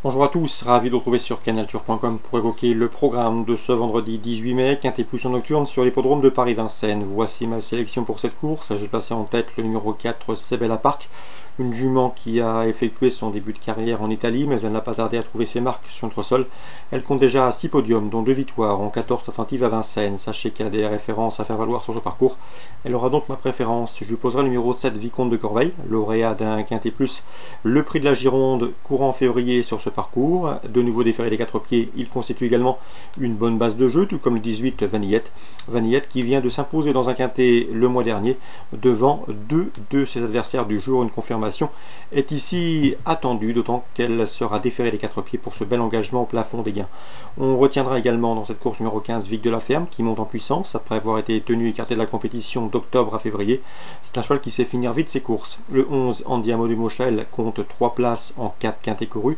Bonjour à tous, ravi de vous retrouver sur canalturf.com pour évoquer le programme de ce vendredi 18 mai, quintet plus en nocturne sur l'hippodrome de Paris-Vincennes. Voici ma sélection pour cette course. J'ai placé en tête le numéro 4, Sebella Park, une jument qui a effectué son début de carrière en Italie, mais elle n'a pas tardé à trouver ses marques sur notre sol. Elle compte déjà 6 podiums, dont 2 victoires en 14 tentatives à Vincennes. Sachez qu'elle a des références à faire valoir sur ce parcours. Elle aura donc ma préférence. Je lui poserai le numéro 7, Vicomte de Corbeil, lauréat d'un quintet plus, le prix de la Gironde, courant en février sur ce parcours. De nouveau déféré des 4 pieds, il constitue également une bonne base de jeu, tout comme le 18, Vanillette. Vanillette qui vient de s'imposer dans un quintet le mois dernier, devant deux de ses adversaires du jour. Une confirmation est ici attendue, d'autant qu'elle sera déférée des 4 pieds pour ce bel engagement au plafond des gains. On retiendra également dans cette course numéro 15 Vic de la Ferme, qui monte en puissance après avoir été tenu écarté de la compétition d'octobre à février. C'est un cheval qui sait finir vite ses courses. Le 11 Andiamo de Mochel compte 3 places en 4 quintets courus.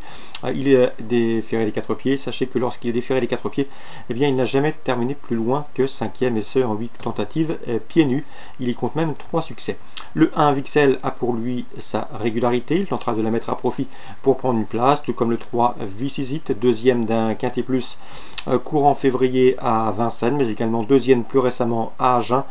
Il est déféré des 4 pieds. Sachez que lorsqu'il est déféré des 4 pieds, eh bien, il n'a jamais terminé plus loin que 5e, et ce en 8 tentatives pieds nus. Il y compte même 3 succès. Le 1 Vixel a pour lui sa régularité, il tentera de la mettre à profit pour prendre une place, tout comme le 3 Vicizite, deuxième d'un quintet plus courant février à Vincennes, mais également deuxième plus récemment à Agen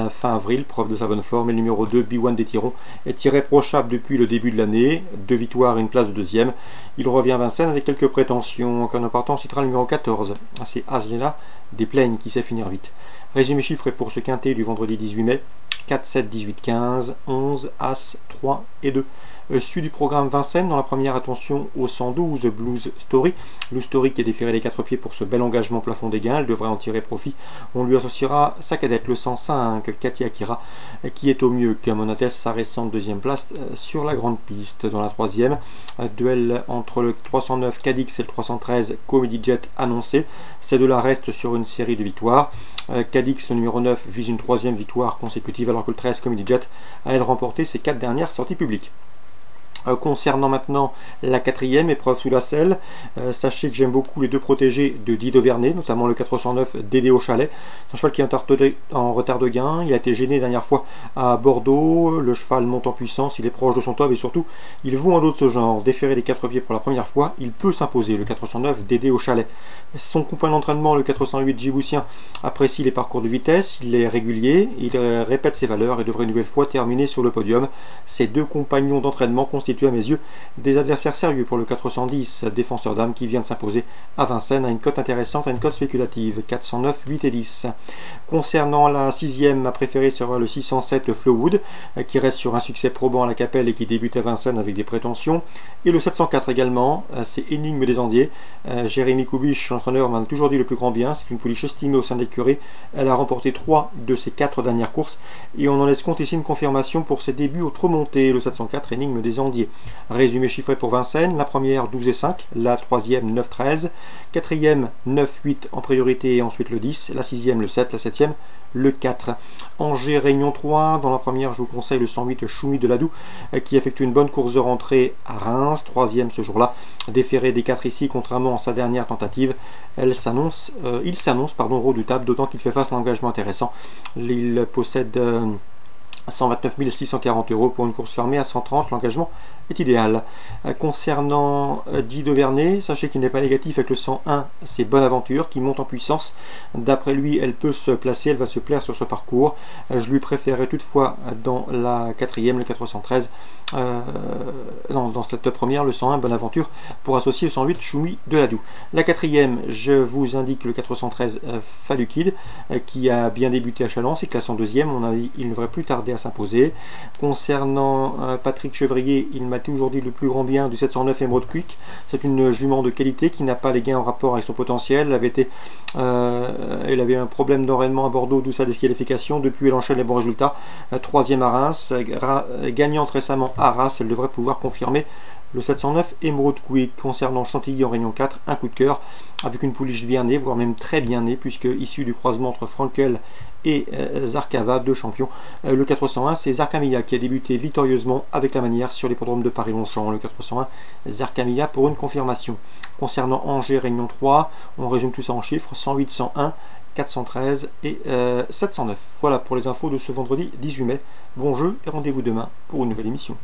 fin avril, preuve de sa bonne forme. Et le numéro 2 B1 des Tirons est irréprochable depuis le début de l'année, 2 victoires et une place de deuxième. Il revient à Vincennes avec quelques prétentions. En partant, on citera le numéro 14, c'est Asgena des Plaines qui sait finir vite. Résumé chiffré pour ce quintet du vendredi 18 mai, 4, 7, 18, 15, 11, As, 3 et 2. Celui du programme Vincennes, dans la première, attention au 112 Blues Story. Blues Story qui est déféré les 4 pieds pour ce bel engagement plafond des gains, elle devrait en tirer profit. On lui associera sa cadette, le 105 Katia Akira, qui est au mieux que Monates, sa récente deuxième place sur la grande piste. Dans la troisième, duel entre le 309 Cadix et le 313 Comedy Jet annoncé. Ces deux-là restent sur une série de victoires. Cadix, le numéro 9, vise une 3e victoire consécutive, alors que le 13 Comedy Jet a elle remporté ses 4 dernières sorties publiques. Concernant maintenant la 4e épreuve sous la selle, sachez que j'aime beaucoup les deux protégés de Dido Vernet, notamment le 409 Dédé au Chalet. C'est un cheval qui est en retard de gain, il a été gêné la dernière fois à Bordeaux, le cheval monte en puissance, il est proche de son top et surtout il vaut un lot de ce genre. Déféré des 4 pieds pour la première fois, il peut s'imposer, le 409 Dédé au Chalet. Son compagnon d'entraînement, le 408 Djiboutien, apprécie les parcours de vitesse, il est régulier, il répète ses valeurs et devrait une nouvelle fois terminer sur le podium. Ces deux compagnons d'entraînement constituent à mes yeux des adversaires sérieux pour le 410 défenseur d'âme qui vient de s'imposer à Vincennes à une cote intéressante, à une cote spéculative, 409, 8 et 10. Concernant la 6e, ma préférée sera le 607 Flowwood, qui reste sur un succès probant à la Capelle et qui débute à Vincennes avec des prétentions, et le 704 également, c'est Énigme des Andiers. Jérémy Koubich, l'entraîneur, m'en a toujours dit le plus grand bien. C'est une pouliche estimée au sein de l'écurie. Elle a remporté 3 de ses 4 dernières courses et on en laisse compte ici une confirmation pour ses débuts au trot monté. Le 704 Énigme des Andiers. Résumé chiffré pour Vincennes, la première 12 et 5, la troisième 9 13, quatrième 9 8 en priorité et ensuite le 10, la sixième le 7, la septième le 4. Angers Réunion 3, dans la première je vous conseille le 108 Choumi de Ladoux qui effectue une bonne course de rentrée à Reims, troisième ce jour-là, déféré des 4 ici contrairement à sa dernière tentative. Il s'annonce redoutable, d'autant qu'il fait face à un engagement intéressant. Il possède 129 640 € pour une course fermée à 130, l'engagement est idéal. Concernant Dido Vernet, sachez qu'il n'est pas négatif avec le 101, c'est Bonaventure qui monte en puissance. D'après lui, elle peut se placer, elle va se plaire sur ce parcours. Je lui préférerais toutefois dans la 4e, le 413, dans cette première, le 101 Bonaventure, pour associer le 108 Choumi de Ladoux. La 4e, je vous indique le 413 Falukid, qui a bien débuté à Chalon, c'est classé en 2e, il ne devrait plus tarder à s'imposer. Concernant Patrick Chevrier, il m'a toujours dit le plus grand bien du 709 Emerald Quick. C'est une jument de qualité qui n'a pas les gains en rapport avec son potentiel. Elle avait un problème d'enraînement à Bordeaux, d'où sa disqualification. Depuis, elle enchaîne les bons résultats. 3e à Reims, gagnante récemment à Reims, elle devrait pouvoir confirmer le 709 Emerald Quick. Concernant Chantilly en Réunion 4, un coup de cœur avec une pouliche bien née, voire même très bien née, puisque issue du croisement entre Frankel et Zarkava, deux champions. Le 401, c'est Zarkamilla qui a débuté victorieusement avec la manière sur l'hippodrome de Paris-Longchamp. Le 401, Zarkamilla pour une confirmation. Concernant Angers Réunion 3, on résume tout ça en chiffres, 108, 101, 413 et 709. Voilà pour les infos de ce vendredi 18 mai. Bon jeu et rendez-vous demain pour une nouvelle émission.